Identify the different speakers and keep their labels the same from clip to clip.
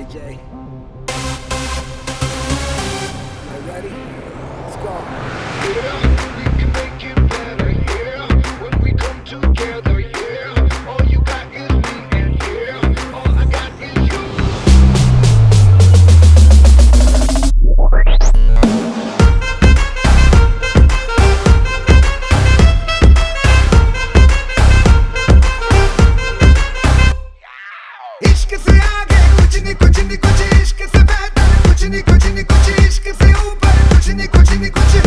Speaker 1: AJ. You ready? Let's go.
Speaker 2: We can make it better, yeah. When we come together, yeah. All you got is me, and yeah, all I got is you.
Speaker 1: इश्क से आगे कुछ नहीं कुछ इश्क से बेहतर कुछ नहीं कुछ इश्क से ऊपर कुछ नहीं कुछ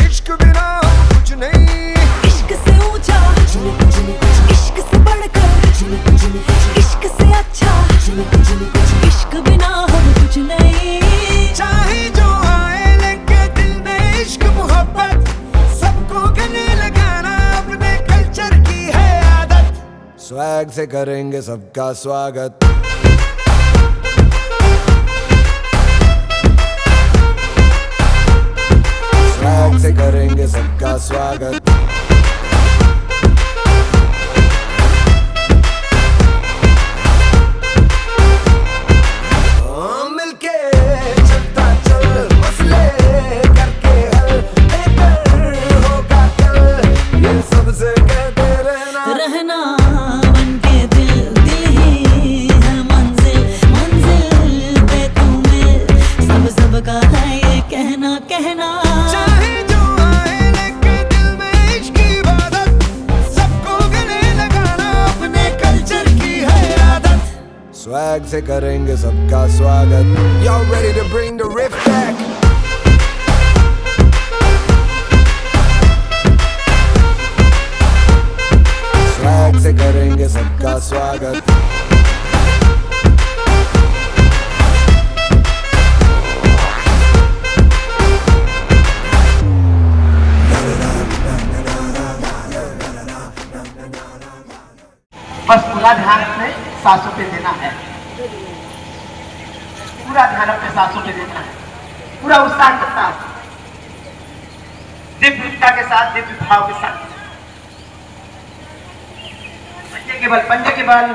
Speaker 1: इश्क बिना कुछ नहीं
Speaker 3: इश्क से ऊंचा कुछ नहीं इश्क से बढ़कर कुछ नहीं इश्क से अच्छा कुछ नहीं इश्क बिना हम कुछ नहीं।
Speaker 1: चाहे जो आए लेके दिल में इश्क मोहब्बत सबको गले लगाना अपने कल्चर की है आदत। स्वैग से करेंगे सबका स्वागत। स्वैग से करेंगे सबका स्वागत। मिलके चलता चल मसले करके हल बेहतर होगा कल ये सबसे कहते रहना
Speaker 3: बनके दिल ही है मंजिल पे तुम्हें सब का है ये कहना
Speaker 1: चाहे जो आए लेके दिल में इश्क की इबादत सबको गले लगाना अपने कल्चर की है आदत। स्वैग से करेंगे सबका स्वागत। Y'all ready to bring the riff back? Swag से करेंगे सबका स्वागत।
Speaker 4: बस पूरा ध्यान अपने सांसों पे देना है, पूरा ध्यान अपने सांसों पे देना है, पूरा उत्साह के साथ, दिव्यता के साथ, दिव्य भाव के साथ, पंजे के बल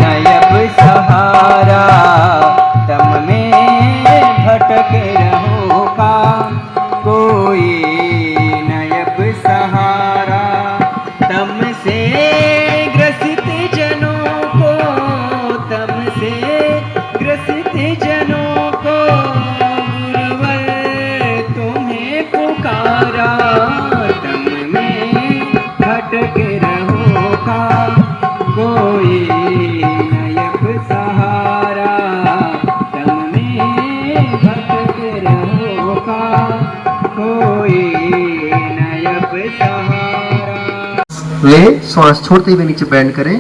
Speaker 5: नयब सहारा दम में भटक रहो का कोई नयब सहारा दम से ग्रसित जनों को दम से ग्रसित जनों को गुरुवर तुम्हें पुकारा दम में भटक रहो का कोई नयब सहारा दम में भटक रहो का कोई नयब सहारा।
Speaker 6: वे श्वास छोड़ते हुए नीचे बैंड करें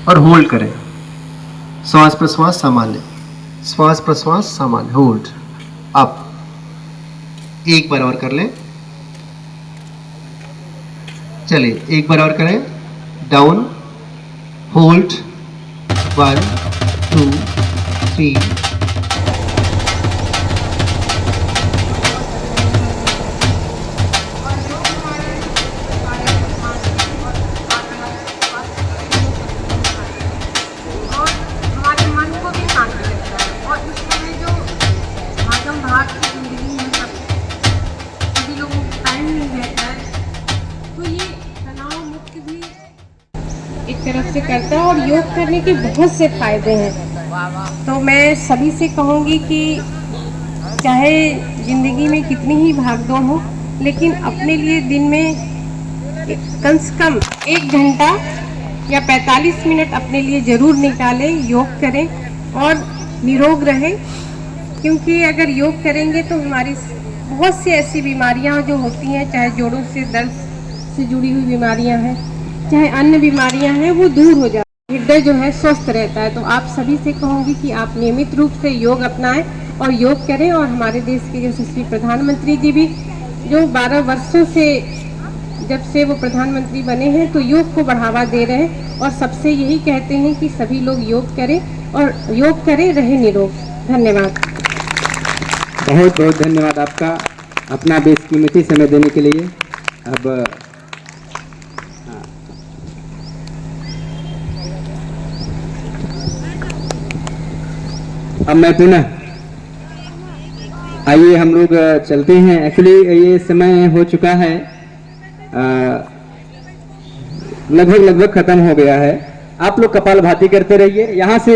Speaker 6: और होल्ड करें। श्वास प्रश्वास सामान्य, श्वास प्रश्वास सामान्य, होल्ड अप। एक बार और कर लें, चलिए एक बार और करें। Down, hold, 1 2 3।
Speaker 7: एक तरफ से करता है और योग करने के बहुत से फायदे हैं। तो मैं सभी से कहूँगी कि चाहे ज़िंदगी में कितनी ही भागदौड़ हो, लेकिन अपने लिए दिन में कम से कम 1 घंटा या 45 मिनट अपने लिए ज़रूर निकालें, योग करें और निरोग रहें। क्योंकि अगर योग करेंगे तो हमारी बहुत सी ऐसी बीमारियां जो होती हैं, चाहे जोड़ों से दर्द से जुड़ी हुई बीमारियां हैं, चाहे अन्य बीमारियां हैं, वो दूर हो जाती है। हृदय जो है स्वस्थ रहता है। तो आप सभी से कहूँगी कि आप नियमित रूप से योग अपनाएं और योग करें। और हमारे देश के यशस्वी प्रधानमंत्री जी भी जो 12 वर्षों से जब से वो प्रधानमंत्री बने हैं तो योग को बढ़ावा दे रहे हैं और सबसे यही कहते हैं कि सभी लोग योग करें और योग करें, रहे निरोग। धन्यवाद।
Speaker 5: बहुत बहुत धन्यवाद आपका अपना बेशकीमती समय देने के लिए। अब मैं पुनः आइए हम लोग चलते हैं। एक्चुअली ये समय हो चुका है, लगभग खत्म हो गया है। आप लोग कपालभाति करते रहिए। यहाँ से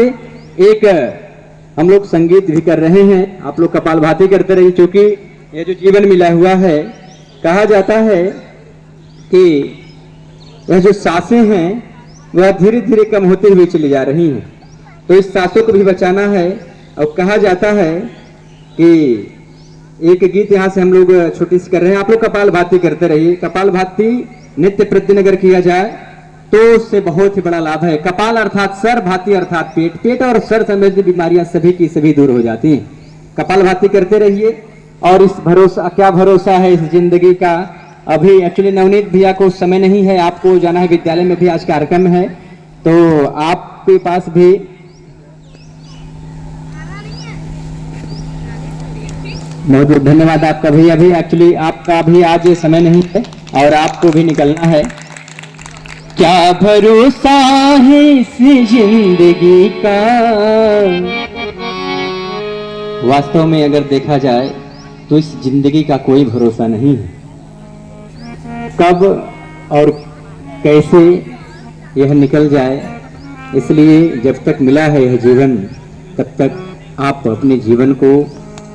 Speaker 5: एक हम लोग संगीत भी कर रहे हैं, आप लोग कपालभाति करते रहिए। क्योंकि ये जो जीवन मिला हुआ है, कहा जाता है कि यह जो सांसें हैं वह धीरे धीरे कम होते हुए चली जा रही हैं, तो इस सांसों को भी बचाना है। और कहा जाता है कि एक गीत यहाँ से हम लोग छोटी सी कर रहे हैं, आप लोग कपालभाति करते रहिए। कपालभाति नित्य प्रतिदिन अगर किया जाए तो उससे बहुत ही बड़ा लाभ है। कपाल अर्थात सर, भाती अर्थात पेट, पेट और सर संबंधी बीमारियां सभी की सभी दूर हो जाती हैं। कपालभाति करते रहिए। और इस भरोसा, क्या भरोसा है इस जिंदगी का। अभी एक्चुअली नवनीत भैया को समय नहीं है, आपको जाना है विद्यालय में भी आज कार्यक्रम है, तो आपके पास भी बहुत बहुत धन्यवाद आपका भैया। भी एक्चुअली आपका भी आज समय नहीं है और आपको भी निकलना है। क्या भरोसा है इस जिंदगी का। वास्तव में अगर देखा जाए तो इस जिंदगी का कोई भरोसा नहीं है, कब और कैसे यह निकल जाए। इसलिए जब तक मिला है यह जीवन, तब तक आप अपने जीवन को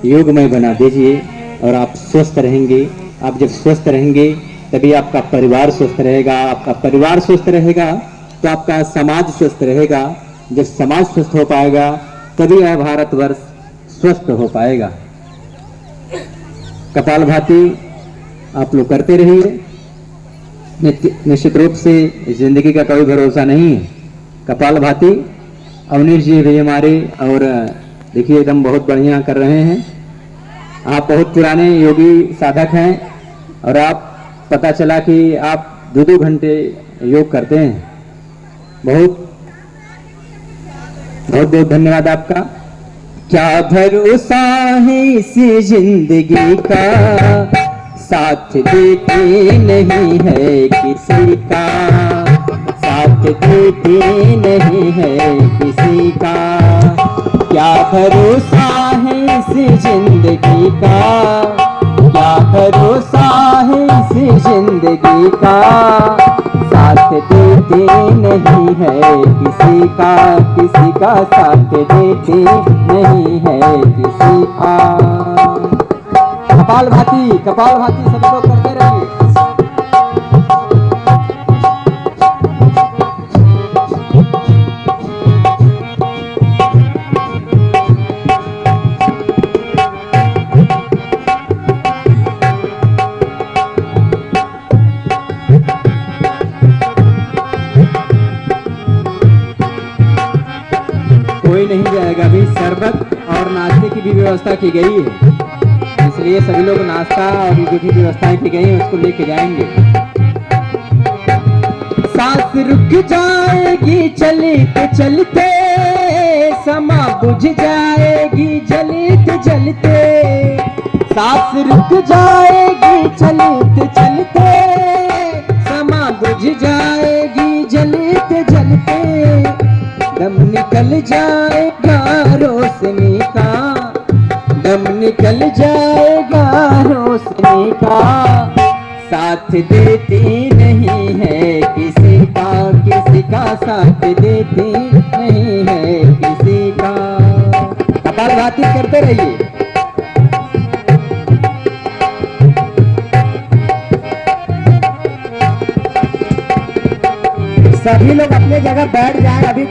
Speaker 5: योगमय बना दीजिए और आप स्वस्थ रहेंगे। आप जब स्वस्थ रहेंगे तभी आपका परिवार स्वस्थ रहेगा, आपका परिवार स्वस्थ रहेगा तो आपका समाज स्वस्थ रहेगा। जब समाज स्वस्थ हो पाएगा तभी यह भारतवर्ष स्वस्थ हो पाएगा। कपालभाति आप लोग करते रहिए। निश्चित रूप से जिंदगी का कोई भरोसा नहीं है। कपालभाति अवनीश जी भी हमारे, और देखिए एकदम बहुत बढ़िया कर रहे हैं। आप बहुत पुराने योगी साधक हैं और आप पता चला कि आप 2-2 घंटे योग करते हैं। बहुत बहुत बहुत धन्यवाद आपका। क्या भरोसा है इस जिंदगी का, साथ देते नहीं है किसी का, साथ देते नहीं है किसी का। क्या भरोसा है इस जिंदगी का, क्या भरोसा है इस जिंदगी का, साथ देते नहीं है किसी का, किसी का साथ देते नहीं है किसी का। कपालभाति, कपालभाति सभी लोग करते रहिए। कोई नहीं जाएगा। अभी शरबत और नाश्ते की भी व्यवस्था की गई है, इसलिए सभी लोग नाश्ता और जो भी व्यवस्थाएं की गई हैं उसको लेके जाएंगे। सांस रुक जाएगी चलते चलते, समा बुझ जाएगी जलते जलते। सांस रुक जाएगी चलते चलते, समा बुझ जाएगी जलते जलते। दम निकल जाएगा रोशनी का, दम निकल जाएगा रोशनी का। साथ देती नहीं है किसी का, किसी का साथ देती नहीं है किसी का। कपालभाति करते रहिए।
Speaker 8: सभी लोग अपने जगह बैठ जाए, अभी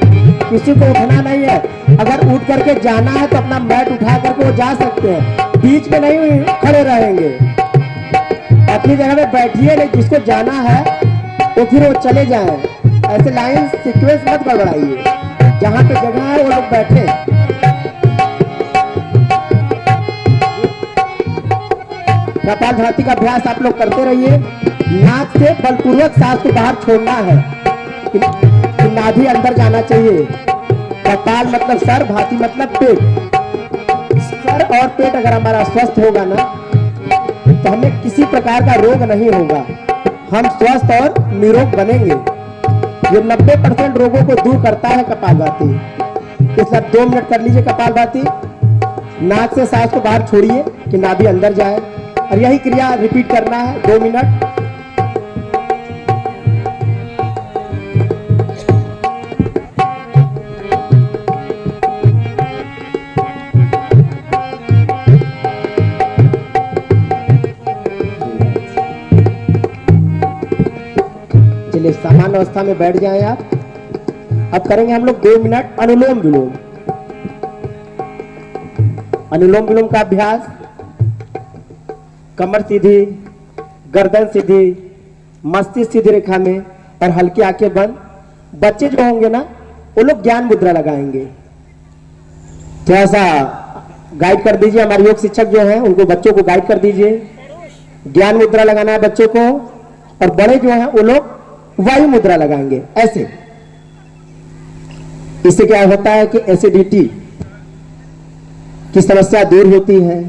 Speaker 8: किसी को उठना नहीं है। अगर उठ करके जाना है तो अपना मैट उठा करके वो जा सकते हैं, बीच में नहीं खड़े रहेंगे। अपनी जगह पे बैठिए, नहीं जिसको जाना है तो फिर वो चले जाएं। ऐसे लाइन सीक्वेंस मत गड़बड़ाइए, जहाँ पे जगह है वो लोग बैठे। कपालभाति का अभ्यास आप लोग करते रहिए। नाक से बलपूर्वक सांस को बाहर छोड़ना है, नाभि अंदर जाना चाहिए। कपाल मतलब सर, भाती मतलब पेट। सर और पेट अगर हमारा स्वस्थ होगा ना तो हमें किसी प्रकार का रोग नहीं होगा, हम स्वस्थ और निरोग बनेंगे। ये 90% रोगों को दूर करता है कपालभाति। इसलिए 2 मिनट कर लीजिए कपालभाति। नाक से सांस को बाहर छोड़िए कि नाभि अंदर जाए, और यही क्रिया रिपीट करना है 2 मिनट। चलिए सामान्य अवस्था में बैठ जाएं आप। अब करेंगे हम लोग 2 मिनट अनुलोम विलोम। अनुलोम विलोम का अभ्यास, कमर सीधी, गर्दन सीधी, मस्तिष्क सीधी रेखा में और हल्की आंखें बंद। बच्चे जो होंगे ना वो लोग ज्ञान मुद्रा लगाएंगे। थोड़ा सा गाइड कर दीजिए, हमारे योग शिक्षक जो हैं उनको बच्चों को गाइड कर दीजिए। ज्ञान मुद्रा लगाना है बच्चों को, और बड़े जो हैं वो लोग वायु मुद्रा लगाएंगे ऐसे। इससे क्या होता है कि एसिडिटी की समस्या दूर होती है,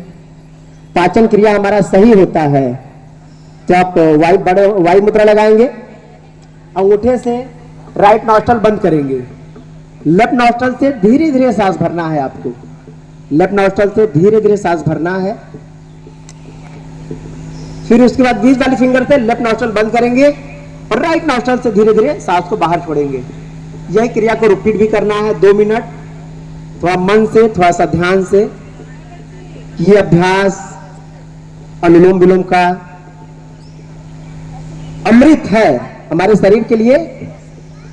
Speaker 8: पाचन क्रिया हमारा सही होता है। तो आप वायु मुद्रा लगाएंगे, अंगूठे से राइट नॉस्ट्रल बंद करेंगे, लेफ्ट नॉस्ट्रल से धीरे धीरे सांस भरना है आपको। लेफ्ट नॉस्ट्रल से धीरे धीरे सांस भरना है। फिर उसके बाद 20 वाली फिंगर से लेफ्ट नॉस्ट्रल बंद करेंगे और राइट नॉस्ट्रल से धीरे धीरे सांस को बाहर छोड़ेंगे। यही क्रिया को रिपीट भी करना है 2 मिनट। थोड़ा मन से, थोड़ा सा ध्यान से। ये अभ्यास अनुलोम विलोम का अमृत है हमारे शरीर के लिए।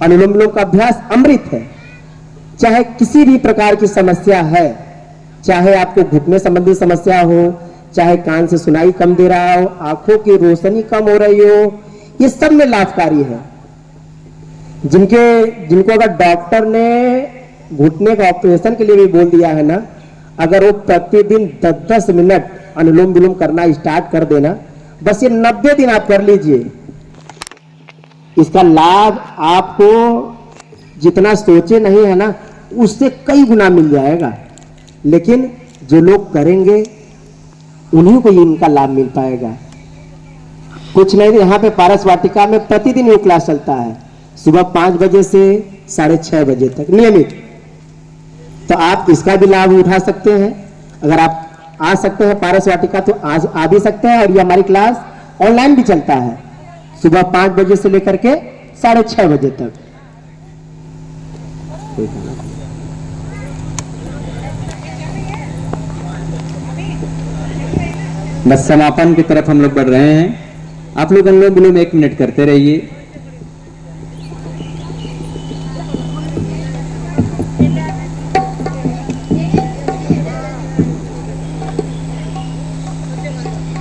Speaker 8: अनुलोम विलोम का अभ्यास अमृत है। चाहे किसी भी प्रकार की समस्या है, चाहे आपको घुटने संबंधी समस्या हो, चाहे कान से सुनाई कम दे रहा हो, आंखों की रोशनी कम हो रही हो, ये सब में लाभकारी है। जिनको अगर डॉक्टर ने घुटने का ऑपरेशन के लिए भी बोल दिया है ना, अगर वो प्रतिदिन 10-10 मिनट अनुलोम विलोम करना स्टार्ट कर देना, बस ये 90 दिन आप कर लीजिए, इसका लाभ आपको जितना सोचे नहीं है ना उससे कई गुना मिल जाएगा। लेकिन जो लोग करेंगे उन्हीं को इनका लाभ मिल पाएगा। कुछ नहीं, यहाँ पे पारस वाटिका में प्रतिदिन योग क्लास चलता है, सुबह 5 बजे से 6:30 बजे तक नियमित। तो आप इसका भी लाभ उठा सकते हैं। अगर आप आ सकते हैं पारस वाटिका तो आज आ भी सकते हैं। और ये हमारी क्लास ऑनलाइन भी चलता है, सुबह 5 बजे से लेकर के 6:30 बजे तक।
Speaker 5: बस समापन की तरफ हम लोग बढ़ रहे हैं। आप लोग अनुलोम विलोम 1 मिनट करते रहिए।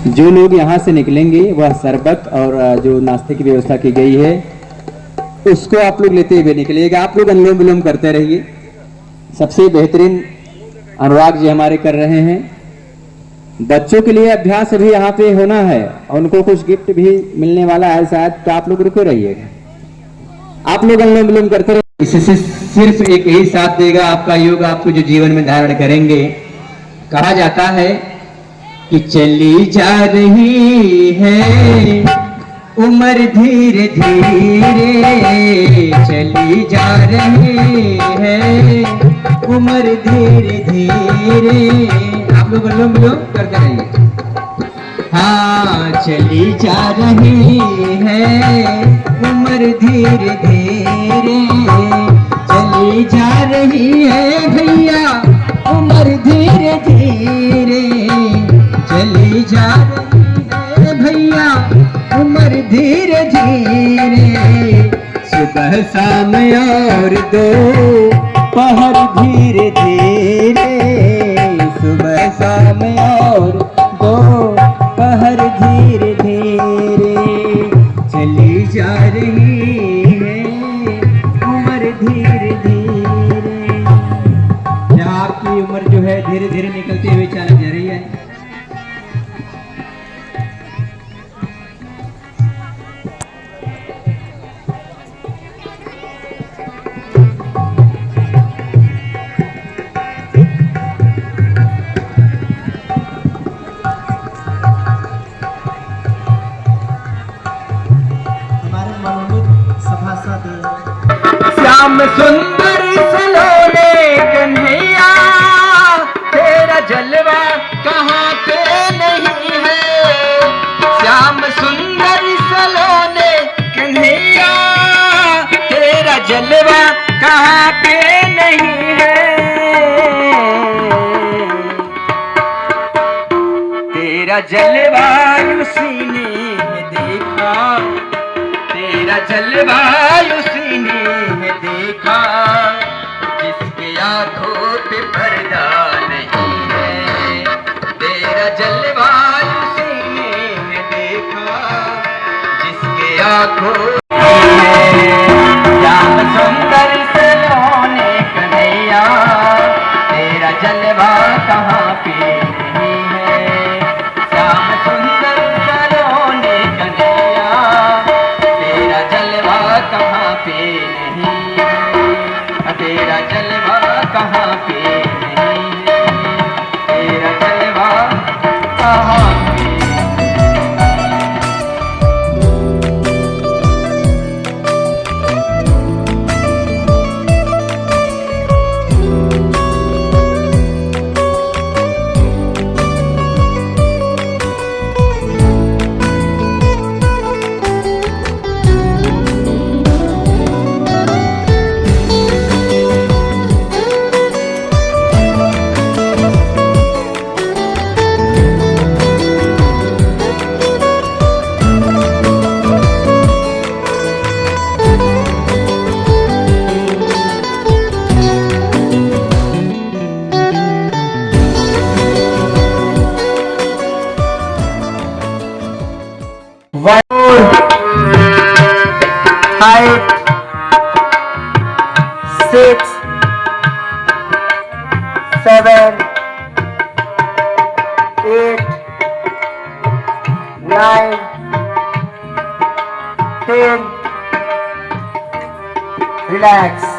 Speaker 5: जो लोग यहाँ से निकलेंगे वह शरबत और जो नाश्ते की व्यवस्था की गई है उसको आप लोग लेते हुए निकलिएगा। आप लोग अनुलोम विलोम करते रहिए। सबसे बेहतरीन अनुराग जी हमारे कर रहे हैं। बच्चों के लिए अभ्यास भी यहाँ पे होना है, उनको कुछ गिफ्ट भी मिलने वाला है शायद, तो आप लोग रुके रहिएगा। आप लोग अनुलोम विलोम करते रहिए। इससे सिर्फ एक ही साथ देगा आपका योग, आपको जो जीवन में धारण करेंगे। कहा जाता है कि चली जा रही है उम्र धीरे धीरे, चली जा रही है उम्र धीरे धीरे। आप लोग अनुलोम विलोम करते रहिए। हाँ, चली जा रही है उम्र धीरे धीरे, चली जा रही है भैया उम्र धीरे धीरे, चली जा रही है भैया उम्र धीरे धीरे। सुख सुबह शाम और दो पहर धीरे धीरे, सुबह शाम और दो पहर धीरे धीरे, चली जा रही है उम्र धीरे धीरे। यहाँ आपकी उम्र जो है धीरे धीरे निकलते हुए चली जा रही है।
Speaker 9: श्याम सुंदर सलोने कन्हैया, तेरा जलवा कहाँ पे नहीं है। श्याम सुंदर सलोने कन्हैया, तेरा जलवा कहाँ पे नहीं है। तेरा जलवा उसी ने देखा, तेरा जलवा उसी ने देखा, जिसके आंखों पे पर्दा नहीं है। तेरा जलवा उसी ने देखा, जिसके आंखों में श्याम सुंदर सलोने कन्हैया, तेरा जलवा कहाँ पे नहीं है। श्याम सुंदर सलोने कन्हैया, तेरा जलवा कहाँ पे नहीं है। तेरा जलवा कहाँ पे नहीं है। तेरा जलवा कहाँ पे। Height 6, 7, 8, 9, 10. Relax.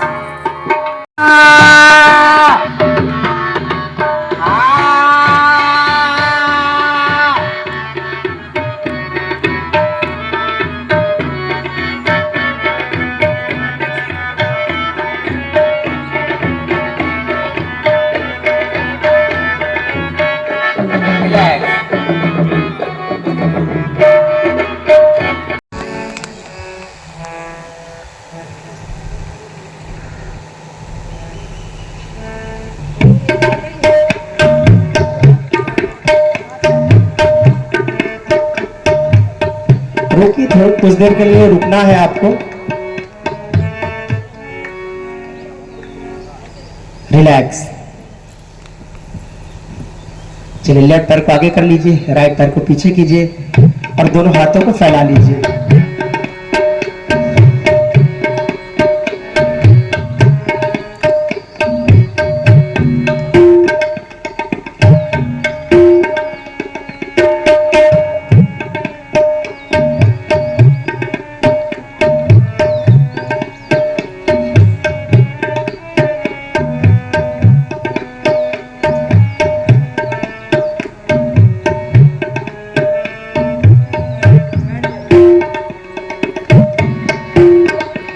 Speaker 8: रुकिए, थोड़ी कुछ देर के लिए रुकना है आपको। रिलैक्स। चलिए, लेफ्ट पैर को आगे कर लीजिए, राइट पैर को पीछे कीजिए और दोनों हाथों को फैला लीजिए।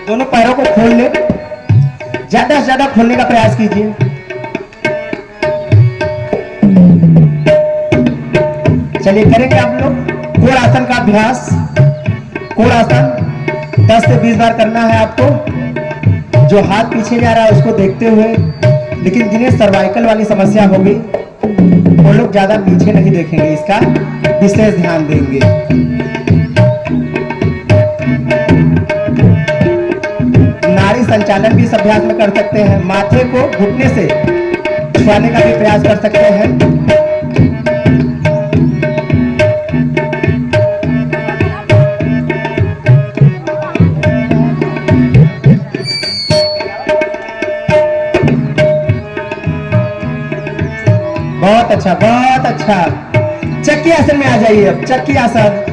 Speaker 8: दोनों पैरों को खोल ले, ज्यादा से ज्यादा खोलने का प्रयास कीजिए। चलिए, करेंगे आप लोग कोण आसन का अभ्यास। कोण आसन 10 से 20 बार करना है आपको। जो हाथ पीछे जा रहा है उसको देखते हुए, लेकिन जिन्हें सर्वाइकल वाली समस्या होगी वो लोग ज्यादा पीछे नहीं देखेंगे, इसका विशेष ध्यान देंगे। संचालन भी इस अभ्यास में कर सकते हैं। माथे को घुटने से छुआने का भी प्रयास कर सकते हैं। बहुत अच्छा, बहुत अच्छा। चक्की आसन में आ जाइए अब, चक्की आसन।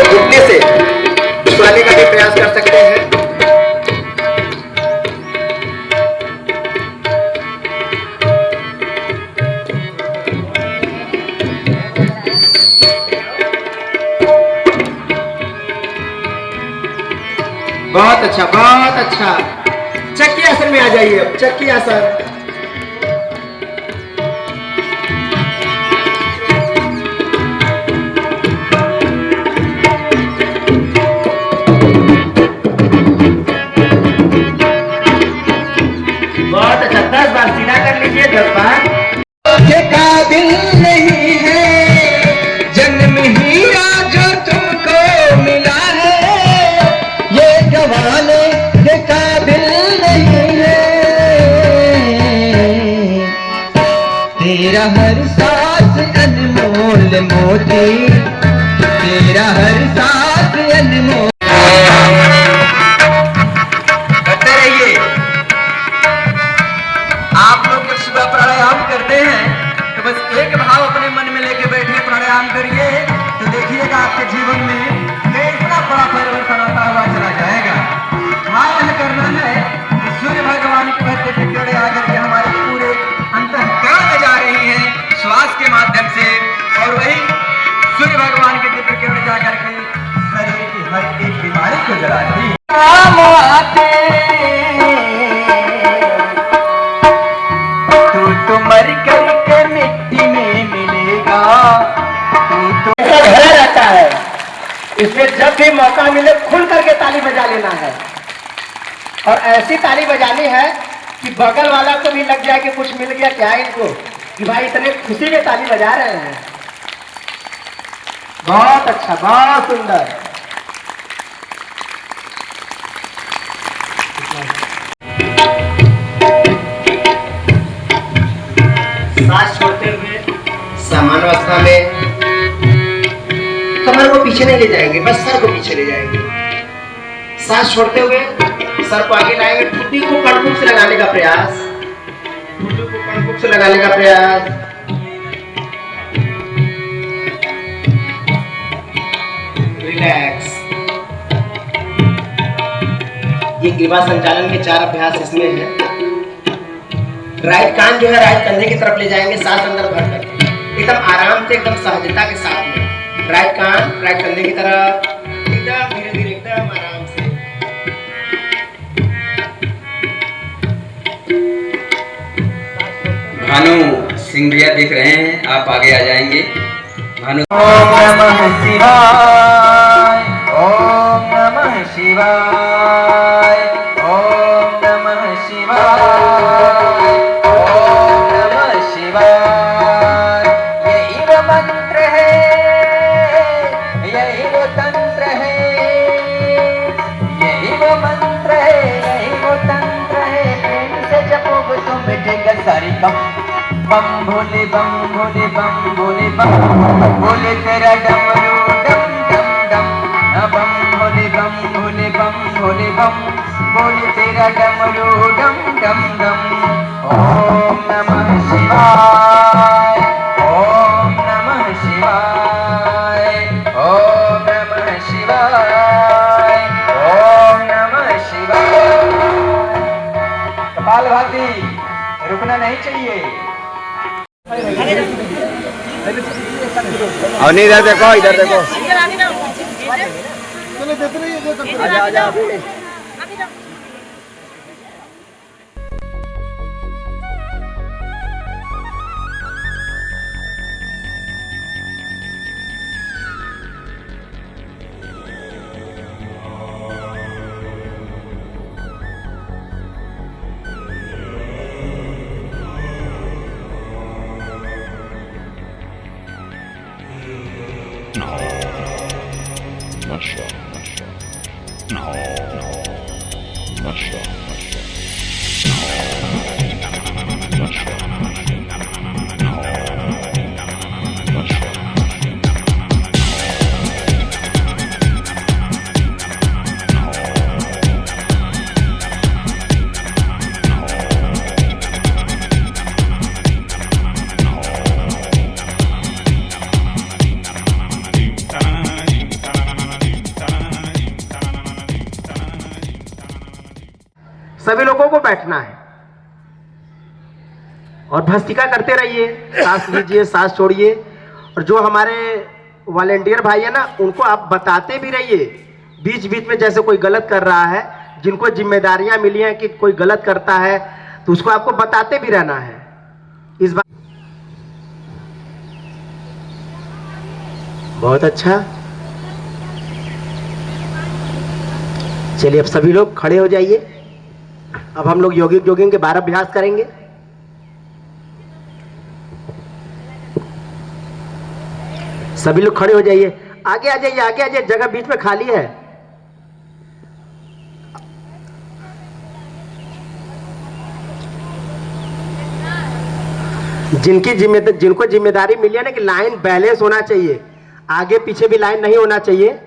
Speaker 6: घुटने से छुआने का भी प्रयास कर सकते हैं। बहुत अच्छा, बहुत अच्छा। चक्की आसन में आ जाइए अब, चक्की आसन। बहुत अच्छा, 10 बार सीधा कर लीजिए, 10 बार। के काबिल नहीं है जन्म हीरा जो तुमको मिला है, ये गवाने के काबिल नहीं है। तेरा हर सांस अनमोल मोती, तेरा हर सांस अनमोल। करते रहिए। आप लोग जब सुबह प्राणायाम करते हैं तो बस एक भाव अपने मन में लेके बैठिए, प्राणायाम करिए, तो देखिएगा आपके जीवन में कितना बड़ा परिवर्तन आता हुआ चला जाएगा। हाँ, यह करना है कि सूर्य भगवान की भक्ति की किरणें आकर के हमारे पूरे अंतःकरण में जा रही हैं श्वास के माध्यम से, और वही सूर्य भगवान की दिव्य किरणें जाकर के शरीर की हर एक बीमारी को जला रही है। तो मर करके मिट्टी में मिलेगा, तू तो भरा रहता है। इसमें जब भी मौका मिले खुल करके ताली बजा लेना है, और ऐसी ताली बजानी है कि बगल वाला को भी लग जाए कि कुछ मिल गया क्या इनको, कि भाई इतने खुशी में ताली बजा रहे हैं। बहुत अच्छा, बहुत सुंदर। सांस छोड़ते हुए सामान्य अवस्था में कमर को पीछे नहीं ले जाएंगे, बस सर को पीछे ले जाएंगे। सांस छोड़ते हुए सर को आगे लाएंगे, ठुड्डी को कणकुट से लगाने का प्रयास, ठुड्डी को कणकुट से लगाने का प्रयास। रिलैक्स। ये ग्रीवा संचालन के 4 अभ्यास इसमें है। राइट कान जो है राइट कंधे की तरफ ले जाएंगे, सांस अंदर भर करके एकदम आराम से, एकदम सहजता के साथ में। राइट कान राइट कंधे की तरफ, एकदम धीरे धीरे, एकदम आराम से।
Speaker 9: भानु सिंह भैया दिख रहे हैं, आप आगे आ जाएंगे। भानु।
Speaker 6: ओम नमः शिवाय, ओम नमः शिवाय, ओम नमः शिवाय, ओम नमः शिवाय। यही वो मंत्र है, यही वो तंत्र है, यही वो मंत्र है, यही वो तंत्र है। प्रेम से जपोगे तो मिटेगा सारी गम। बम भोले बम भोले बम भोले बम, बोले तेरा डमरू डम डम डम। बम भोले बम भोले बम भोले बम, बोले तेरा डमरू डम डम डम। ओम नमः शिवाय, ओम नमः शिवाय, ओम नमः शिवाय, ओम नमः शिवाय। कपालभाति, रुकना नहीं चाहिए।
Speaker 9: और इधर देखो, इधर देखो।
Speaker 6: आजा आजा।
Speaker 8: सभी लोगों को बैठना है और भस्त्रिका करते रहिए, सांस लीजिए, सांस छोड़िए। और जो हमारे वॉलेंटियर भाई है ना, उनको आप बताते भी रहिए बीच बीच में, जैसे कोई गलत कर रहा है, जिनको जिम्मेदारियां मिली हैं कि कोई गलत करता है तो उसको आपको बताते भी रहना है। इस बार बहुत अच्छा। चलिए अब सभी लोग खड़े हो जाइए। अब हम लोग योगिक जोगिंग के 12 अभ्यास करेंगे। सभी लोग खड़े हो जाइए, आगे आ जाइए, आगे आ जाइए, जगह बीच में खाली है। जिनको जिम्मेदारी मिली है ना कि लाइन बैलेंस होना चाहिए, आगे पीछे भी लाइन नहीं होना चाहिए।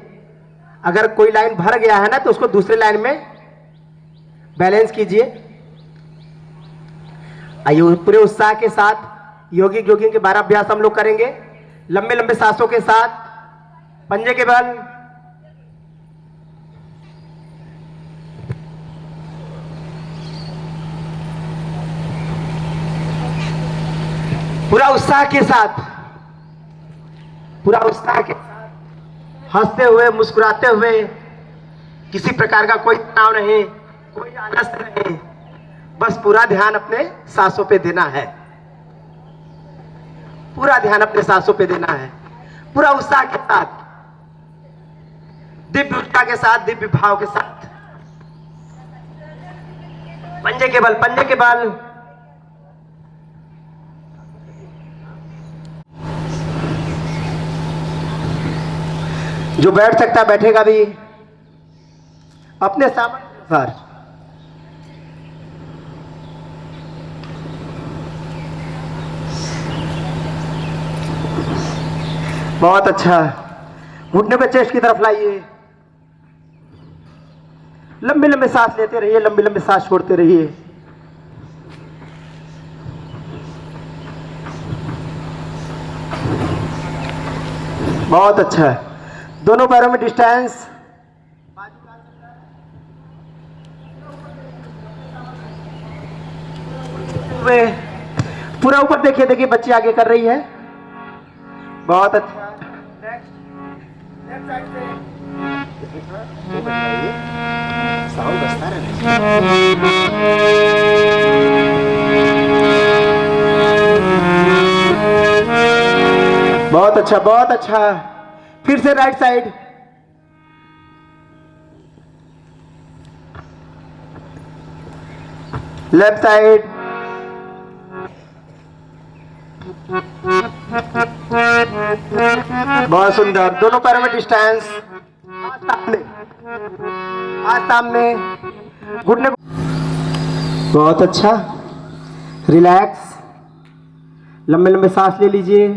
Speaker 8: अगर कोई लाइन भर गया है ना तो उसको दूसरे लाइन में बैलेंस कीजिए। आइए पूरे उत्साह के साथ योगिक जोगिंग के 12 अभ्यास हम लोग करेंगे, लंबे लंबे सांसों के साथ, पंजे के बल। पूरा उत्साह के साथ, पूरा उत्साह के साथ, हंसते हुए, मुस्कुराते हुए, किसी प्रकार का कोई तनाव नहीं, कोई आलस नहीं, बस पूरा ध्यान अपने सांसों पे देना है। पूरा ध्यान अपने सांसों पे देना है, पूरा उत्साह के साथ, दिव्य ऊर्जा के साथ, दिव्य भाव के साथ। पंजे के बल, पंजे के बल। जो बैठ सकता बैठेगा भी अपने सामर्थ्य अनुसार। बहुत अच्छा। घुटने को चेस्ट की तरफ लाइए, लंबे लंबे सांस लेते रहिए, लंबे लंबे सांस छोड़ते रहिए। बहुत अच्छा। दोनों पैरों में डिस्टेंस, पूरा ऊपर देखिए, देखिए बच्ची आगे कर रही है। बहुत अच्छा। साउंड बजता रहना। बहुत अच्छा, बहुत अच्छा। फिर से राइट साइड, लेफ्ट साइड। बहुत सुंदर। दोनों पैरों में डिस्टेंस, सामने, आज सामने, घुटने। बहुत अच्छा। रिलैक्स, लंबे लंबे सांस ले लीजिए।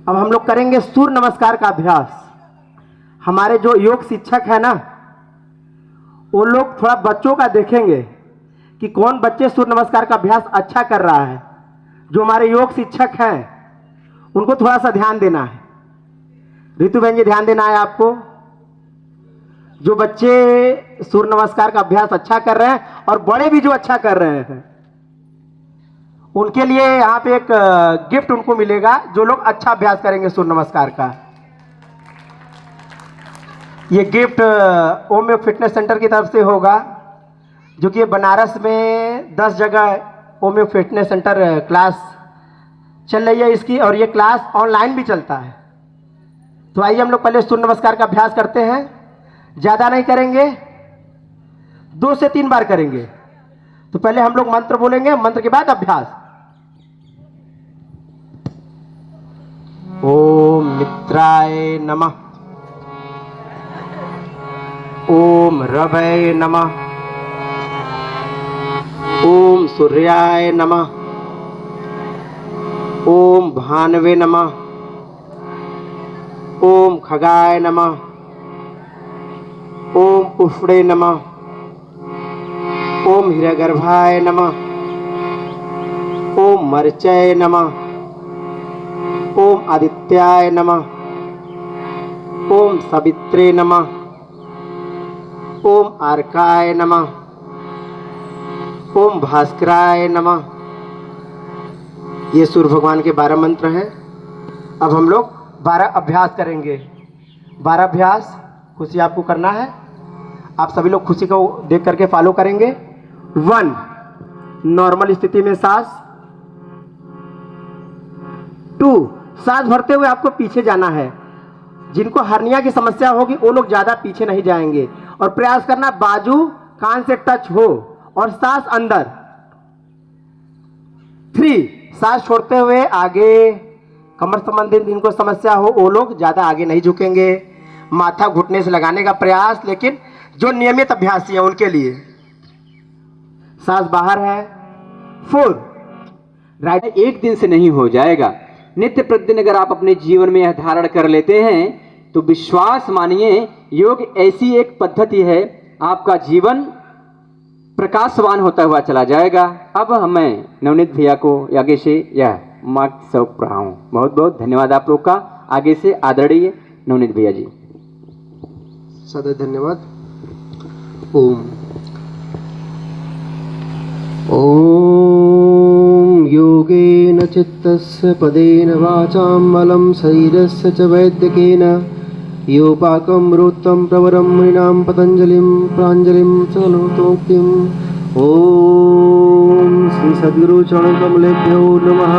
Speaker 8: अब हम लोग करेंगे सूर्य नमस्कार का अभ्यास। हमारे जो योग शिक्षक है ना, वो लोग थोड़ा बच्चों का देखेंगे कि कौन बच्चे सूर्य नमस्कार का अभ्यास अच्छा कर रहा है। जो हमारे योग शिक्षक हैं उनको थोड़ा सा ध्यान देना है। ऋतु बहन जी, ध्यान देना है आपको। जो बच्चे सूर्य नमस्कार का अभ्यास अच्छा कर रहे हैं और बड़े भी जो अच्छा कर रहे हैं, उनके लिए यहाँ पे एक गिफ्ट उनको मिलेगा, जो लोग अच्छा अभ्यास करेंगे सूर्य नमस्कार का। ये गिफ्ट ओम योग फिटनेस सेंटर की तरफ से होगा, जो कि बनारस में 10 जगह ओम योग फिटनेस सेंटर क्लास चल रही है इसकी, और ये क्लास ऑनलाइन भी चलता है। तो आइए हम लोग पहले सूर्य नमस्कार का अभ्यास करते हैं। ज़्यादा नहीं करेंगे, 2 से 3 बार करेंगे। तो पहले हम लोग मंत्र बोलेंगे, मंत्र के बाद अभ्यास। ओम मित्राय नमः, ओम रवये नमः। ओम सूर्याय नमः। ओम भानवे नमः। ओम खगाय नमः। ओम उष्णे नमः। ओम हिरण्यगर्भाय नमः। ओम मर्चय नमः। ओम आदित्याय नमः। ओम सवित्रे नमः। ओम आर्काय नमः। ओम भास्कराय नमः। ये सूर्य भगवान के 12 मंत्र हैं। अब हम लोग 12 अभ्यास करेंगे। 12 अभ्यास खुशी आपको करना है। आप सभी लोग खुशी को देख करके फॉलो करेंगे। 1 नॉर्मल स्थिति में सांस। 2 सांस भरते हुए आपको पीछे जाना है। जिनको हर्निया की समस्या होगी वो लोग ज्यादा पीछे नहीं जाएंगे और प्रयास करना बाजू कान से टच हो और सांस अंदर। 3 सांस छोड़ते हुए आगे। कमर संबंधित जिनको समस्या हो वो लोग ज्यादा आगे नहीं झुकेंगे। माथा घुटने से लगाने का प्रयास, लेकिन जो नियमित अभ्यासी है उनके लिए। सांस बाहर है। 4
Speaker 5: राइट, एक दिन से नहीं हो जाएगा। नित्य प्रतिदिन अगर आप अपने जीवन में यह धारण कर लेते हैं तो विश्वास मानिए, योग ऐसी एक पद्धति है, आपका जीवन प्रकाशवान होता हुआ चला जाएगा। अब मैं नवनीत भैया को आगे से यह मार्ग सौंप रहा हूं। बहुत बहुत धन्यवाद आप लोग का। आगे से आदरणीय नवनीत भैया जी।
Speaker 8: सदैव धन्यवाद। ओम ओम योगेन चित्तस्य पदेन वाचां बलं शरीरस्य च वैद्यकेन योपाकं रोत्तं प्रवरं मृणां पतञ्जलिं प्राञ्जलिं चलोतोक्तिम्। ओम श्री सद्गुरु चरणकमलेभ्यो नमः।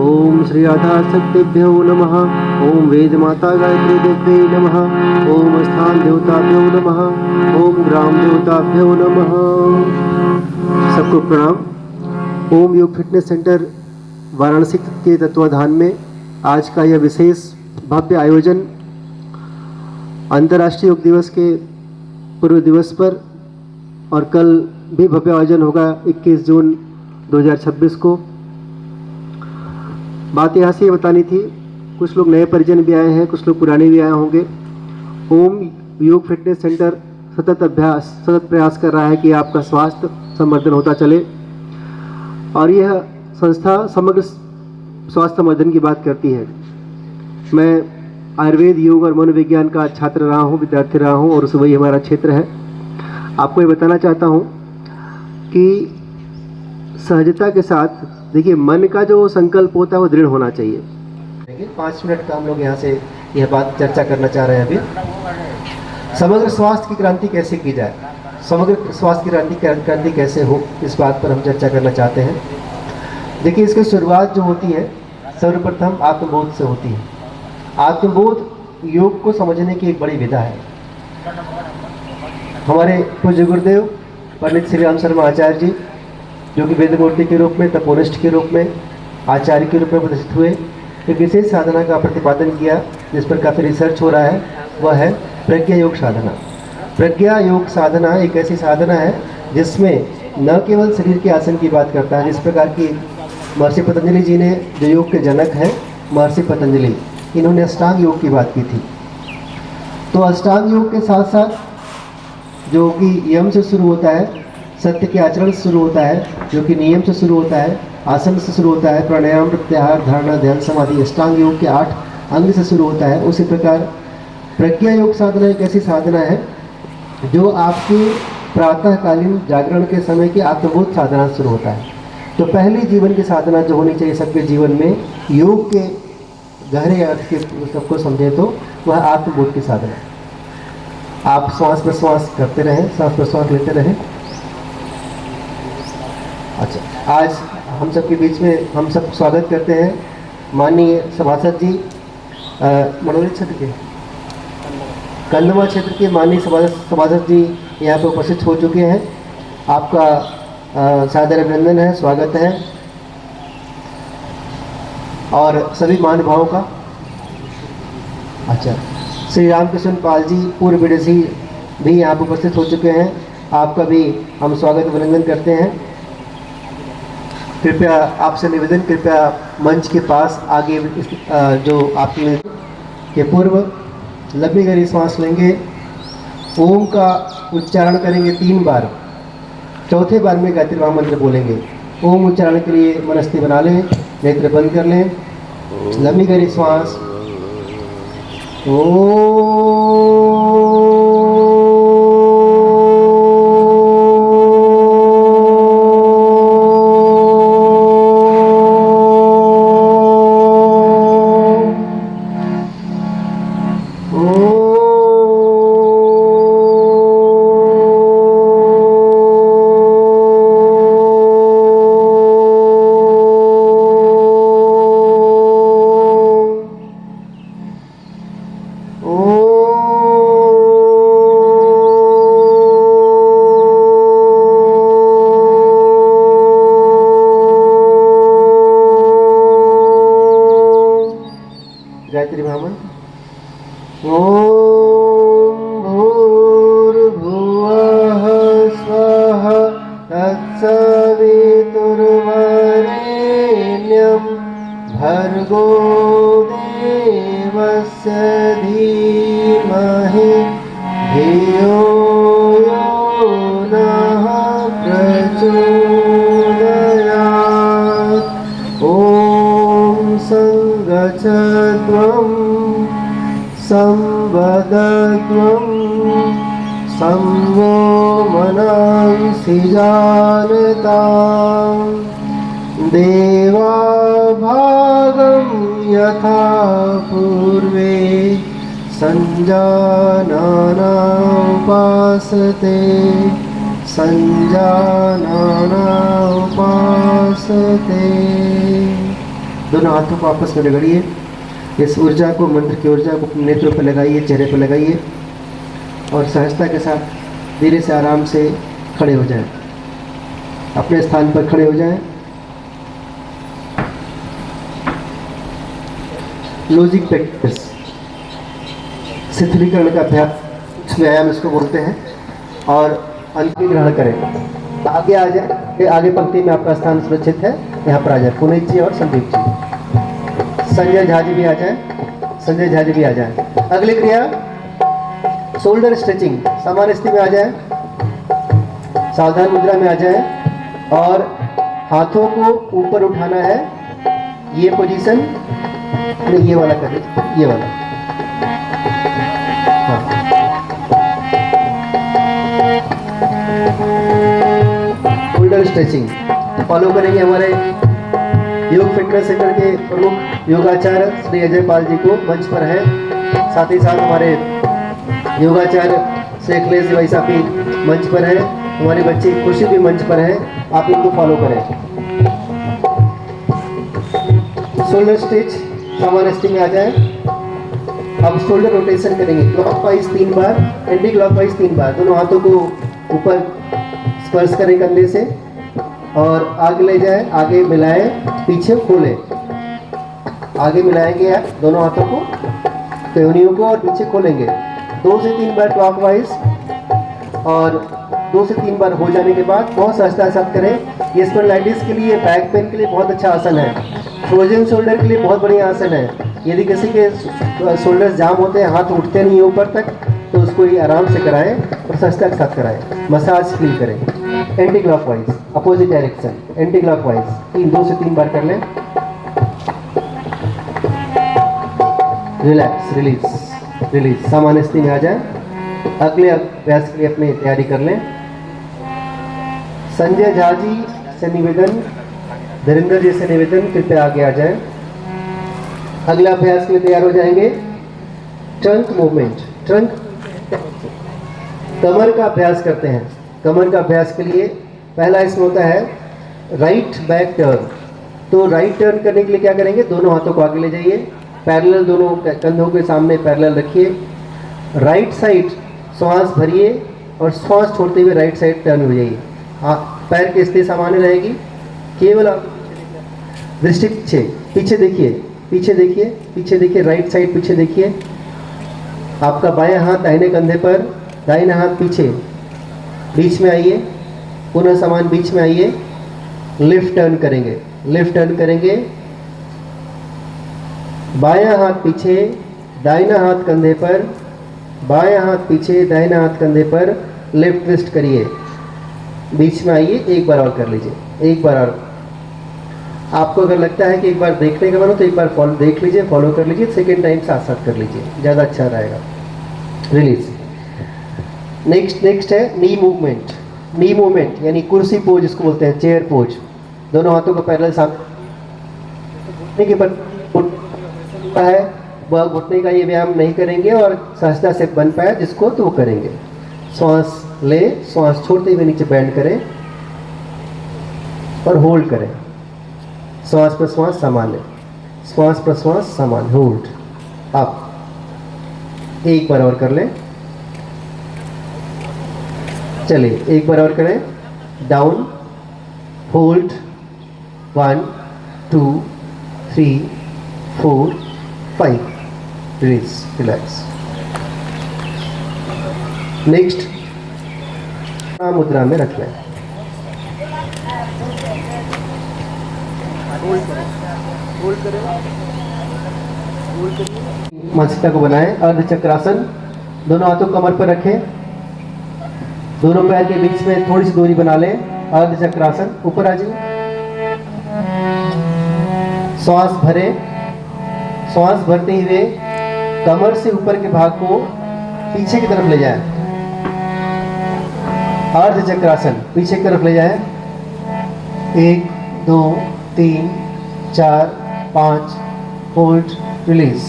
Speaker 8: ओम श्री राधा शक्तिभ्यो नमः। ओम वेद माता गायत्री देव्यै नमः। ओम स्थान देवताभ्यो नमः। ओम ग्राम देवताभ्यो नमः। सबको प्रणाम। ओम योग फिटनेस सेंटर वाराणसी के तत्वाधान में आज का यह विशेष भव्य आयोजन अंतर्राष्ट्रीय योग दिवस के पूर्व दिवस पर, और कल भी भव्य आयोजन होगा 21 जून 2026 को। बात यहाँ से ये बतानी थी, कुछ लोग नए परिजन भी आए हैं, कुछ लोग पुराने भी आए होंगे। ओम योग फिटनेस सेंटर सतत प्रयास कर रहा है कि आपका स्वास्थ्य संवर्धन होता चले, और यह संस्था समग्र स्वास्थ्य संवर्धन की बात करती है। मैं आयुर्वेद, योग और मनोविज्ञान का छात्र रहा हूँ, विद्यार्थी रहा हूँ, और वही हमारा क्षेत्र है। आपको ये बताना चाहता हूँ कि सहजता के साथ देखिए, मन का जो संकल्प होता है वो दृढ़ होना चाहिए। 5 मिनट का हम लोग यहाँ से यह बात चर्चा करना चाह रहे हैं। अभी समग्र स्वास्थ्य की क्रांति कैसे की जाए, समग्र स्वास्थ्य की क्रांति कैसे हो, इस बात पर हम चर्चा करना चाहते हैं। देखिए, इसकी शुरुआत जो होती है सर्वप्रथम आत्मबोध से होती है। आत्मबोध योग को समझने की एक बड़ी विधा है। हमारे पूज्य गुरुदेव पंडित श्री राम शर्मा आचार्य जी, जो कि वेदमूर्ति के रूप में, तपोनिष्ठ के रूप में, आचार्य के रूप में प्रतिष्ठित हुए, एक विशेष साधना का प्रतिपादन किया जिस पर काफ़ी रिसर्च हो रहा है। वह है प्रज्ञा योग साधना। प्रज्ञा योग साधना एक ऐसी साधना है जिसमें न केवल शरीर के आसन की बात करता है, जिस प्रकार की महर्षि पतंजलि जी ने, जो योग के जनक हैं महर्षि पतंजलि, इन्होंने अष्टांग योग की बात की थी। तो अष्टांग योग के साथ साथ जो कि यम से शुरू होता है, सत्य के आचरण से शुरू होता है, जो कि नियम से शुरू होता है, आसन से शुरू होता है, प्राणायाम, प्रत्याहार, धारणा, ध्यान, समाधि, अष्टांग योग के 8 अंग से शुरू होता है। उसी प्रकार प्रज्ञा योग साधना एक ऐसी साधना है जो आपकी प्रातःकालीन जागरण के समय की आत्मबोध साधना शुरू होता है। तो पहली जीवन की साधना जो होनी चाहिए सबके जीवन में, योग के गहरे अर्थ के सबको समझे तो वह आत्मबोध की साधना। आप श्वास प्रश्वास करते रहें, श्वास प्रश्वास लेते रहें। अच्छा, आज हम सब के बीच में हम सब स्वागत करते हैं माननीय सभासद जी, मनोरंजन क्षेत्र के, कंदमा क्षेत्र के माननीय सभासद जी यहाँ पर उपस्थित हो चुके हैं। आपका सादर अभिनंदन है, स्वागत है। और सभी महानुभावों का, अच्छा, श्री रामकृष्ण पाल जी, पूर्व विदेशी भी यहाँ पर उपस्थित हो चुके हैं, आपका भी हम स्वागत अभिनंदन करते हैं। कृपया आपसे निवेदन, कृपया मंच के पास आगे जो आपने के पूर्व लंबी गहरी सांस लेंगे, ओम का उच्चारण करेंगे 3 बार, चौथे बार में गायत्री महामंत्र बोलेंगे। ओम उच्चारण के लिए मनस्थिति बना लें, नेत्र बंद कर लें, लंबी गहरी सांस। गायत्री महामंत्र। ओम भूर्भुवः स्वः तत्सवितुर्वरेण्यं भर्गो देवस्य धीमहि धियो यो नः प्रचोदयात्। ओम संगच्छ त्वं संवदत्वं संवो मनांसि जानतां देवा भागं यथा पूर्वे संजानाना उपासते संजानाना उपासते। दोनों हाथों को आपस में रगड़िए, इस ऊर्जा को, मंत्र की ऊर्जा को अपने नेत्रों पर लगाइए, चेहरे पर लगाइए और सहजता के साथ धीरे से आराम से खड़े हो जाएं। अपने स्थान पर खड़े हो जाएं। लॉजिक प्रैक्टिस, शिथिलीकरण का अभ्यास, व्यायाम इसको बोलते हैं। और अंतिम ग्रहण करें, आगे आ जाए, आगे पंक्ति में आपका स्थान सुरक्षित है, यहाँ पर आ जाए पुनीत जी और संदीप जी। संजय झा जी भी आ जाए, संजय झा जी भी आ जाए। अगली क्रिया शोल्डर स्ट्रेचिंग, सामान्य स्थिति में आ जाए, सावधान मुद्रा में आ जाए और हाथों को ऊपर उठाना है। ये पोजीशन, ये वाला करें, ये वाला। हाँ। शोल्डर स्ट्रेचिंग फॉलो करेंगे हमारे योग फिटनेस सेंटर के प्रमुख योगाचार्य श्री अजय पाल जी को मंच पर है। साथ ही साथ हमारे योगाचार्य श्री अखिलेश भाई साहब भी मंच पर है। हमारी बच्ची खुशी भी मंच पर है, आप इनको फॉलो करें। शोल्डर स्ट्रेच, सामान्य स्थिति में आ जाए। अब शोल्डर रोटेशन करेंगे, क्लॉकवाइज 3 बार, एंटी क्लॉकवाइज 3 बार। दोनों हाथों को ऊपर स्पर्श करें कंधे से और आगे ले जाए, आगे मिलाएं, पीछे खोलें। आगे मिलाएंगे आप दोनों हाथों को, पेहनियों को, और पीछे खोलेंगे 2 से 3 बार क्लॉकवाइज। और 2 से 3 बार हो जाने के बाद बहुत सहजता के साथ करें। ये स्पॉन्डिलाइटिस के लिए, बैक पेन के लिए बहुत अच्छा आसन है। फ्रोजन शोल्डर के लिए बहुत बढ़िया आसन है। यदि किसी के शोल्डर्स जाम होते हैं, हाथ उठते नहीं ऊपर तक, तो उसको ये आराम से कराएं और सहजता के साथ कराएं। मसाज फील करें। Anti clockwise, opposite direction, anti clockwise 2 से 3 बार कर लें। रिलैक्स, रिलीज, रिलीज, सामान्य स्थिति में आ जाए। अगले अभ्यास के लिए अपनी तैयारी कर लें। संजय झा जी से निवेदन, धीरेन्द्र जी से निवेदन, कृपया आगे आ जाएं। अगला अभ्यास के लिए तैयार हो जाएंगे। ट्रंक मूवमेंट, ट्रंक, कमर का अभ्यास करते हैं। कमर का अभ्यास के लिए पहला इसमें होता है राइट बैक टर्न। तो राइट टर्न करने के लिए क्या करेंगे, दोनों हाथों को आगे ले जाइए, पैरेलल दोनों कंधों के सामने पैरेलल रखिए। राइट साइड श्वास भरिए और श्वास छोड़ते हुए राइट साइड टर्न हो जाइए। पैर की स्थिति सामान्य रहेगी। केवल दृष्टि पीछे, पीछे देखिए, पीछे देखिए, पीछे देखिए, राइट साइड पीछे देखिए। आपका बायां हाथ दाहिने कंधे पर, दाहिना हाथ पीछे, बीच में आइए, पुनः सामान बीच में आइए, लेफ्ट टर्न करेंगे, लेफ्ट टर्न करेंगे, बायां हाथ पीछे, दाहिना हाथ कंधे पर, बायां हाथ पीछे, दाहिना हाथ कंधे पर, लेफ्ट ट्विस्ट करिए, बीच में आइए, एक बार और कर लीजिए, एक बार और। आपको अगर लगता है कि एक बार देखने का मन हो तो एक बार फॉलो देख लीजिए, फॉलो कर लीजिए, सेकेंड टाइम साथ साथ कर लीजिए, ज़्यादा अच्छा रहेगा। रिलीज। नेक्स्ट है नी मूवमेंट। नी मूवमेंट यानी कुर्सी पोज जिसको बोलते हैं, चेयर पोज। दोनों हाथों को पैरेलल सामने के पर है, वह घुटने का ये व्यायाम नहीं करेंगे और सहजता से बन पाया जिसको तो वो करेंगे। श्वास ले, श्वास छोड़ते हुए नीचे बैंड करें और होल्ड करें। श्वास प्रश्वास सामान्य, श्वास प्रश्वास सामान्य, होल्ड अप। एक बार और कर लें, चलिए एक बार और करें, down, hold, 1 2 3 4 5, release, relax. Next मुद्रा में रख लें। मानसिकता को बनाएं। अर्धचक्रासन, दोनों हाथों कमर पर रखें, दोनों पैर के बीच में थोड़ी सी दूरी बना लें। अर्धचक्रासन, ऊपर आ जाइए, श्वास भरें, श्वास भरते हुए कमर से ऊपर के भाग को पीछे की तरफ ले जाएं। अर्धचक्रासन, पीछे की तरफ ले जाएं। 1 2 3 4 5, होल्ड, रिलीज।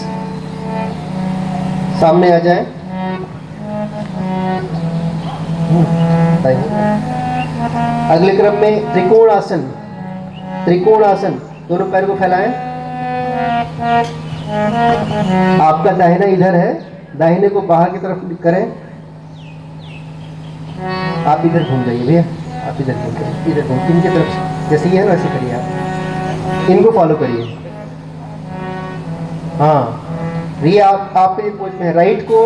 Speaker 8: सामने आ जाए, अगले क्रम में त्रिकोण आसन। त्रिकोण आसन, दोनों पैर को फैलाएं। आपका दाहिना इधर है, दाहिने को बाहर की तरफ करें। आप इधर घूम जाइए भैया, आप इधर घूम जाइए, इधर घूम, इनकी तरफ जैसे ये है वैसे करिए, आप इनको फॉलो करिए। हाँ, ये आप ये पोज में राइट को,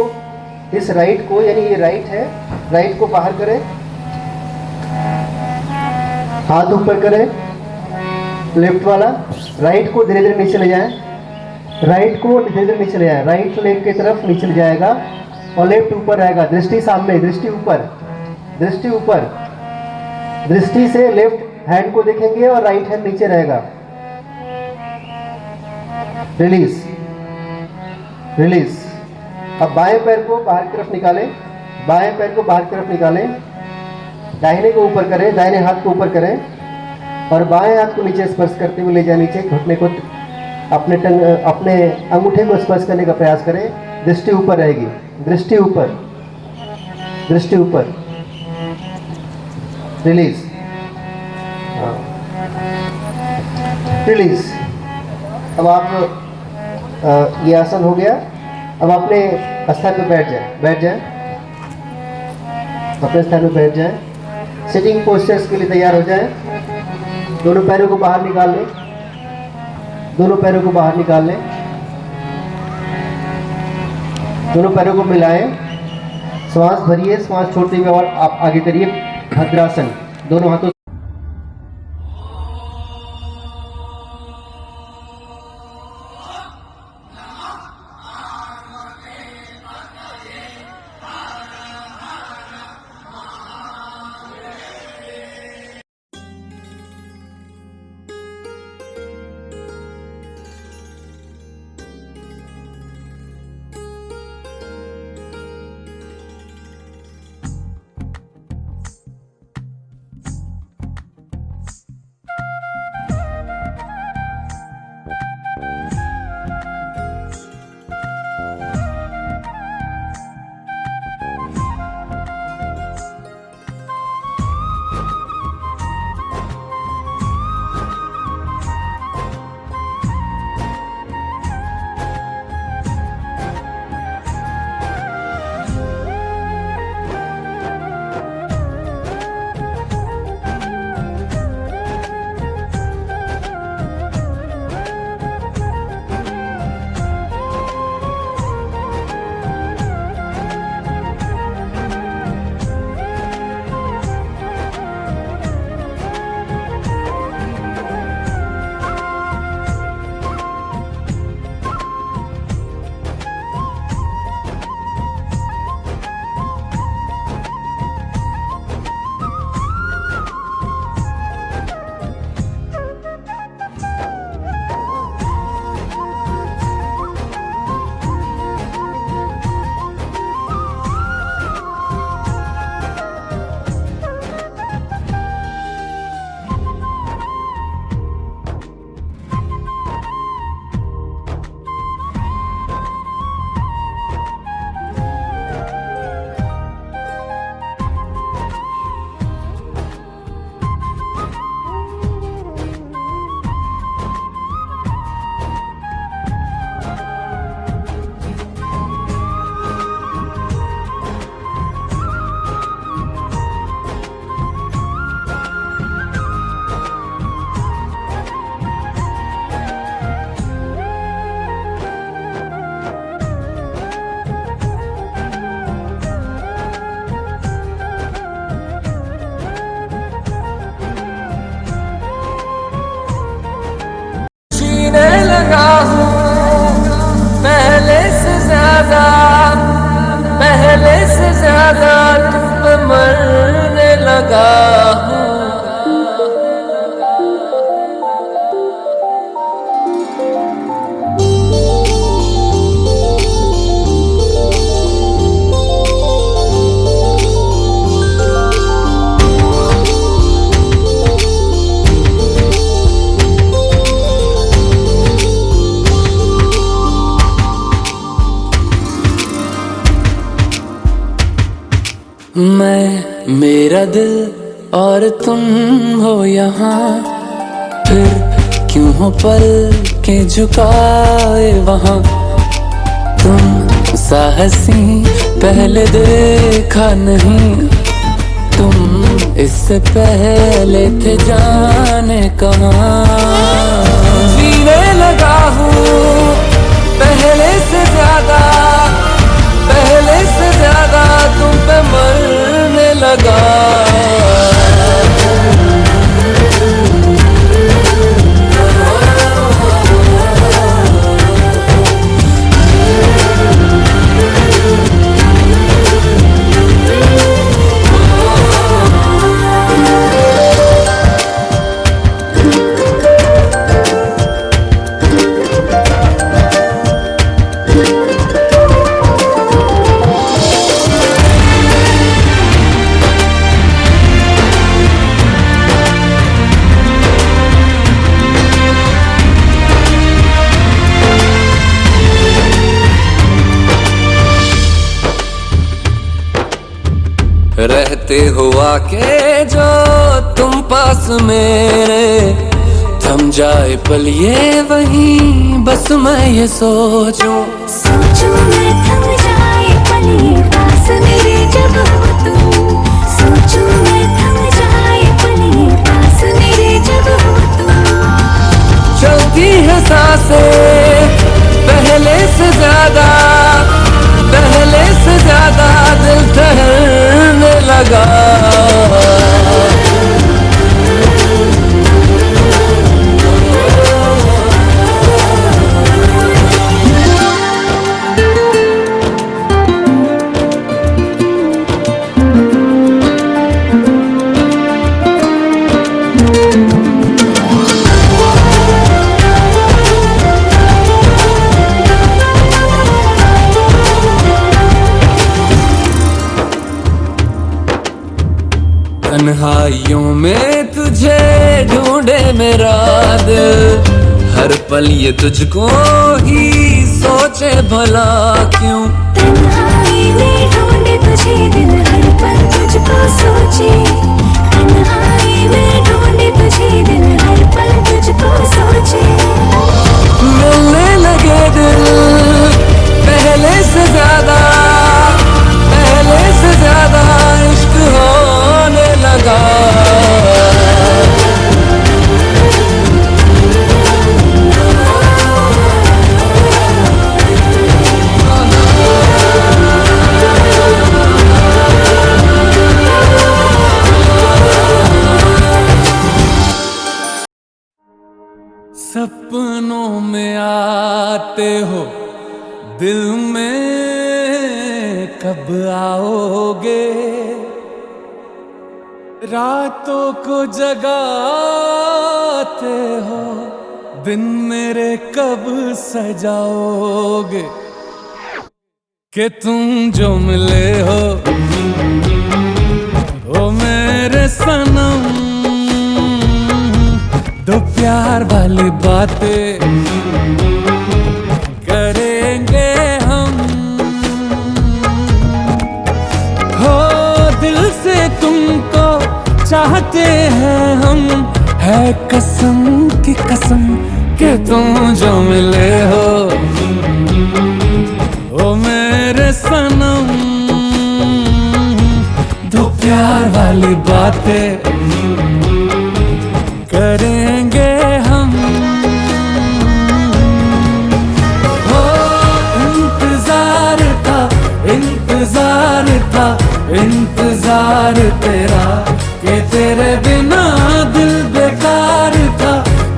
Speaker 8: इस राइट को यानी ये राइट है, राइट को बाहर करें, हाथ ऊपर करें, लेफ्ट वाला, राइट को धीरे धीरे नीचे ले जाएं, राइट को धीरे धीरे नीचे ले जाएं, राइट लेग की तरफ नीचे ले जाएगा और लेफ्ट ऊपर रहेगा। दृष्टि सामने, दृष्टि ऊपर, दृष्टि ऊपर, दृष्टि से लेफ्ट हैंड को देखेंगे और राइट हैंड नीचे रहेगा। Release, release. अब बाएं पैर को बाहर की तरफ निकालें, बाएं पैर को बाहर की तरफ निकालें, दाहिने को ऊपर करें, दाहिने हाथ को ऊपर करें और बाएं हाथ को नीचे स्पर्श करते हुए ले जाए, नीचे घुटने को, अपने अंगूठे को स्पर्श करने का प्रयास करें। दृष्टि ऊपर रहेगी, दृष्टि ऊपर, दृष्टि ऊपर। Release, release. अब आप ये आसन हो गया। अब अपने स्थान पे बैठ जाए, बैठ जाए, अपने स्थान पे बैठ जाए। सिटिंग पोस्चर्स के लिए तैयार हो जाए। दोनों पैरों को बाहर निकाल लें, दोनों पैरों को बाहर निकाल लें, दोनों पैरों को मिलाएं, श्वास भरिए, श्वास छोड़ते हुए और आप आगे करिए भद्रासन। दोनों हाथों
Speaker 10: मैं मेरा दिल और तुम हो यहाँ, फिर क्यों हो पल के झुकाए वहाँ। तुम साहसी पहले देखा नहीं, तुम इससे पहले थे जाने कहाँ। जीने लगा हूँ पहले से ज्यादा, पहले से ज्यादा तुम पे मरने लगा। रहते हुआ के जो तुम पास मेरे, थम जाए पल ये वहीं बस मैं ये सोचूं।
Speaker 3: सोचूं मैं थम जाए पल ये पास मेरे जब हो तुम। सोचूं मैं थम जाए पल ये पास मेरे जब हो तुम।
Speaker 10: चलती है सांसें पहले से ज्यादा, पहले से ज्यादा दिल ठहरने लगा। तन्हाइयों में तुझे ढूंढे मेरा दिल, हर पल ये तुझको ही सोचे भला क्यों।
Speaker 3: तन्हाई में ढूंढे तुझे दिल, हर पल तुझको सोचे। तन्हाई में ढूंढे तुझे दिल, हर पल तुझको सोचे।
Speaker 10: मिलने लगे दिल पहले से ज्यादा, पहले से ज्यादा इश्क होने लगा। सपनों में आते हो, दिल में कब आओगे। रातों को जगाते हो, दिन मेरे कब सजाओगे। कि तुम जो मिले हो ओ मेरे सनम, दो प्यार वाली बातें करेंगे हम। हो दिल से तुमको चाहते हैं हम, है कसम की कसम कि तुम जो मिले हो ओ मेरे सनम। दो प्यार वाली बातें करेंगे हम। हो इंतजार था, इंतजार था, इंतजार तेरा, कि तेरे बिना दिल बेकार था,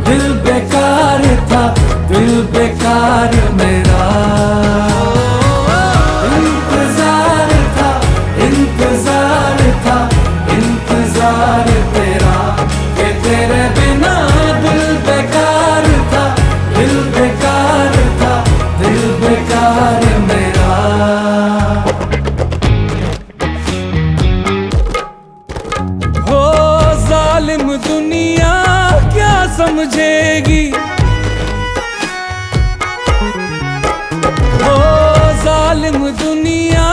Speaker 10: दिल बेकार था, दिल बेकार मेरा। इंतजार था, इंतजार था, इंतजार तेरा, कि तेरे बिना दिल बेकार था, दिल बेकार था, दिल बेकार मेरा। हो जालिम दुनिया क्या समझेगी, हो जालिम दुनिया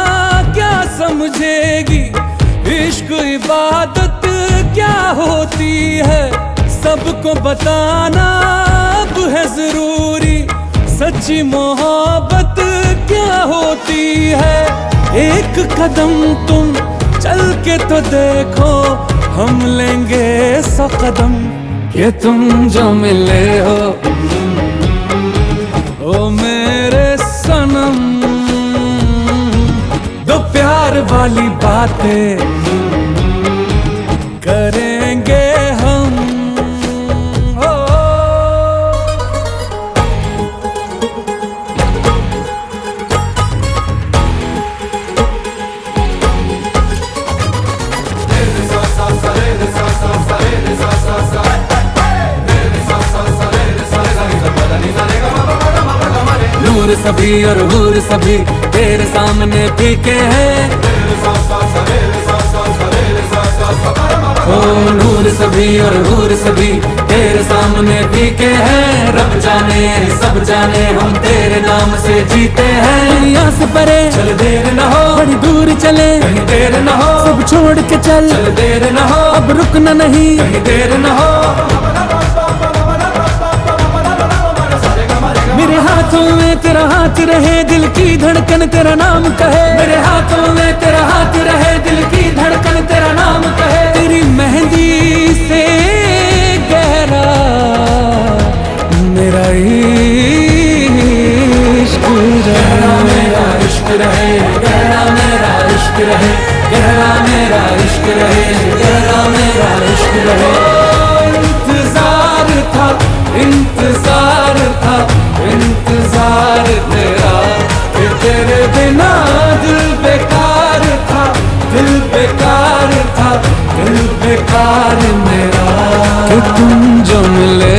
Speaker 10: क्या समझेगी। इबादत क्या होती है सबको बताना अब है जरूरी। सच्ची मोहब्बत क्या होती है, एक कदम तुम चल के तो देखो, हम लेंगे 100 कदम कि तुम जो मिले हो ओ मेरे सनम। दो प्यार वाली बातें करेंगे हम। ओ नूर सभी और हूर सभी तेरे सामने फीके हैं। ओ नूर सभी और हूर सभी तेरे सामने फीके हैं। रब जाने सब जाने हम तेरे नाम से जीते हैं। दुनिया से परे चल देर न हो, बड़ी दूर चले कहीं देर न हो। सब छोड़ के चल देर न हो, अब रुकना नहीं कहीं देर न हो। मेरे हाथों में तेरा हाथ रहे, दिल की धड़कन तेरा नाम कहे। मेरे हाथों में तेरा हाथ रहे, दिल की धड़कन तेरा नाम कहे। तेरी मेहंदी से गहरा मेरा इश्क गहरा मेरा इश्क रहे, गहरा मेरा इश्क रहे, गहरा मेरा इश्क रहे, गहरा मेरा इश्क रहे। इंतजार था इंतजार था इंतजार तेरा कि तेरे बिना दिल बेकार था, दिल बेकार था, दिल बेकार मेरा कि तुम जो मिले